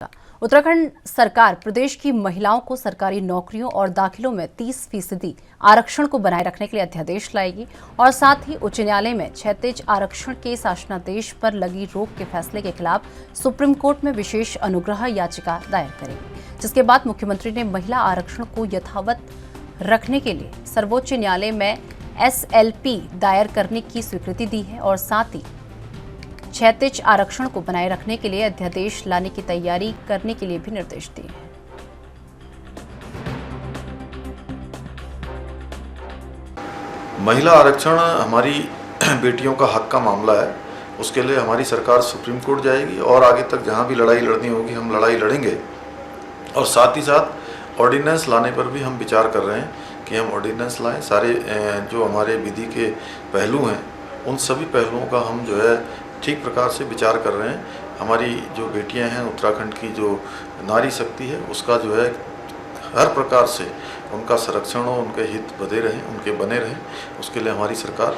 उत्तराखंड सरकार प्रदेश की महिलाओं को सरकारी नौकरियों और दाखिलों में 30% आरक्षण को बनाए रखने के लिए अध्यादेश लाएगी और साथ ही उच्च न्यायालय में क्षैतिज आरक्षण के शासनादेश पर लगी रोक के फैसले के खिलाफ सुप्रीम कोर्ट में विशेष अनुग्रह याचिका दायर करेगी, जिसके बाद मुख्यमंत्री ने महिला आरक्षण को यथावत रखने के लिए सर्वोच्च न्यायालय में SLP दायर करने की स्वीकृति दी है और साथ ही क्षैतिज आरक्षण को बनाए रखने के लिए अध्यादेश लाने की तैयारी करने के लिए भी निर्देश दिए हैं। महिला आरक्षण हमारी बेटियों का हक का मामला है। उसके लिए हमारी सरकार सुप्रीम कोर्ट जाएगी और आगे तक जहां भी लड़ाई लड़नी होगी हम लड़ाई लड़ेंगे। और साथ ही साथ ऑर्डिनेंस लाने पर भी हम विचार कर रहे हैं कि हम ऑर्डिनेंस लाएं। सारे जो हमारे विधि के पहलू हैं उन सभी पहलुओं का हम जो है ठीक प्रकार से विचार कर रहे हैं। हमारी जो बेटियां हैं, उत्तराखंड की जो नारी शक्ति है, उसका जो है हर प्रकार से उनका संरक्षण हो, उनके हित बने रहें, उसके लिए हमारी सरकार।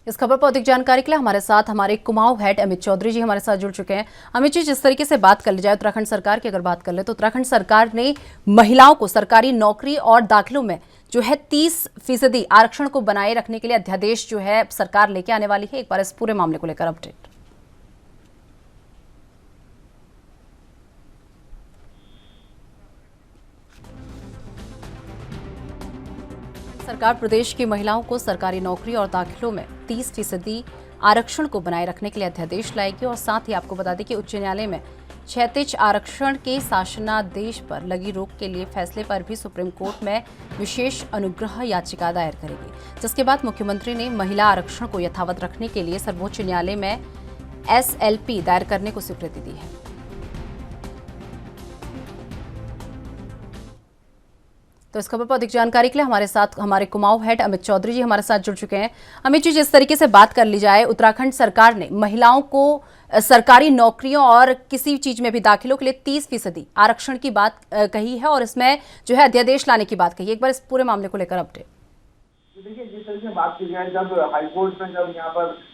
इस खबर पर अधिक जानकारी के लिए हमारे साथ हमारे कुमाऊं हेड अमित चौधरी जी हमारे साथ जुड़ चुके हैं। अमित जी, जिस तरीके से बात कर ली जाए उत्तराखंड सरकार की, अगर बात कर ले तो उत्तराखंड सरकार ने महिलाओं को सरकारी नौकरी और दाखिलों में जो है 30% आरक्षण को बनाए रखने के लिए अध्यादेश जो है सरकार लेके आने वाली है। एक बार इस पूरे मामले को लेकर अपडेट। सरकार प्रदेश की महिलाओं को सरकारी नौकरी और दाखिलों में 30% आरक्षण को बनाए रखने के लिए अध्यादेश लाएगी और साथ ही आपको बता दें कि उच्च न्यायालय में क्षैतिज आरक्षण के शासनादेश पर लगी रोक के लिए फैसले पर भी सुप्रीम कोर्ट में विशेष अनुग्रह याचिका दायर करेगी, जिसके बाद मुख्यमंत्री ने महिला आरक्षण को यथावत रखने के लिए सर्वोच्च न्यायालय में SLP दायर करने को स्वीकृति दी है। तो इस खबर पर अधिक जानकारी के लिए हमारे साथ हमारे कुमाऊं हेड अमित चौधरी जी हमारे साथ जुड़ चुके हैं। अमित जी, जिस तरीके से बात कर ली जाए, उत्तराखंड सरकार ने महिलाओं को सरकारी नौकरियों और किसी चीज में भी दाखिलों के लिए 30% आरक्षण की बात कही है और इसमें जो है अध्यादेश लाने की बात कही है। एक बार इस पूरे मामले को लेकर अपडेट। देखिए, जिस तरह से बात की जाए, जब हाईकोर्ट में जब यहाँ पर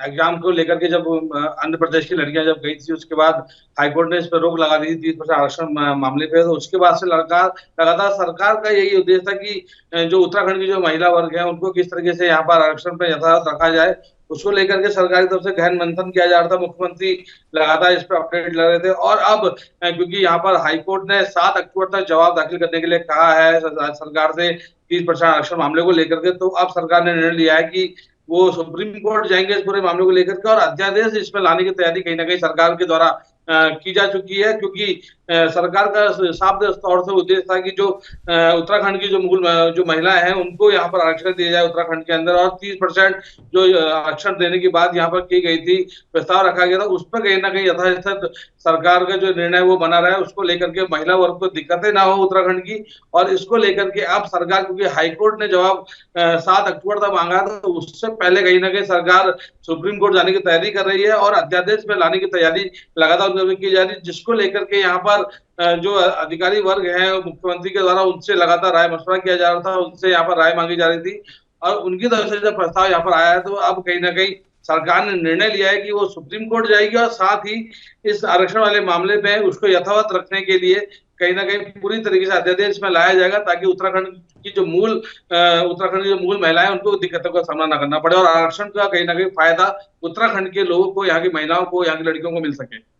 एग्जाम को लेकर के जब आंध्र प्रदेश की लड़कियां जब गई थी, उसके बाद हाईकोर्ट ने इस पर रोक लगा दी थी 30% आरक्षण मामले पे। तो उसके बाद से लगातार सरकार का यही उद्देश्य था कि जो उत्तराखंड की जो महिला वर्ग है उनको किस तरीके से यहाँ पर आरक्षण पर यथावत रखा जाए, उसको लेकर के सरकारी तरफ से गहन मंथन किया जा रहा था। मुख्यमंत्री लगातार इस पर अपडेट ले रहे थे और अब क्योंकि यहाँ पर हाईकोर्ट ने 7 अक्टूबर तक जवाब दाखिल करने के लिए कहा है सरकार से 30% आरक्षण मामले को लेकर के, तो अब सरकार ने निर्णय लिया है कि वो सुप्रीम कोर्ट जाएंगे इस पूरे मामले को लेकर के और अध्यादेश इसमें लाने की तैयारी कहीं ना कहीं सरकार के द्वारा की जा चुकी है। क्योंकि सरकार का साफ तौर से उद्देश्य था कि जो उत्तराखंड की जो महिलाएं हैं उनको यहाँ पर आरक्षण दिया जाए उत्तराखंड के अंदर, और 30% जो आरक्षण देने की बात यहाँ पर की गई थी, प्रस्ताव रखा गया था, उस पर कहीं ना कहीं यथास्थित सरकार का जो निर्णय वो बना रहा है। उसको लेकर के महिला वर्ग को दिक्कतें ना हो उत्तराखंड की, और इसको लेकर के अब सरकार, क्योंकि हाईकोर्ट ने जवाब 7 अक्टूबर तक मांगा था, तो उससे पहले कहीं ना कहीं सरकार सुप्रीम कोर्ट जाने की तैयारी कर रही है और अध्यादेश में लाने की तैयारी लगातार की जा रही है, जिसको लेकर के यहाँ पर जो अधिकारी वर्ग है मुख्यमंत्री के द्वारा उनसे लगातार राय मशवरा किया जा रहा था, उनसे यहाँ पर राय मांगी जा रही थी और उनकी तरफ से जब प्रस्ताव यहाँ पर आया है, तो अब कहीं ना कहीं सरकार ने निर्णय लिया है कि वो सुप्रीम कोर्ट जाएगी और साथ ही इस आरक्षण वाले मामले में उसको यथावत रखने के लिए कहीं ना कहीं पूरी तरीके से अध्यादेश में लाया जाएगा, ताकि उत्तराखंड की जो मूल महिलाएं उनको दिक्कतों का सामना न करना पड़े और आरक्षण का कहीं ना कहीं फायदा उत्तराखंड के लोगों को, यहाँ की महिलाओं को, यहाँ की लड़कियों को मिल सके।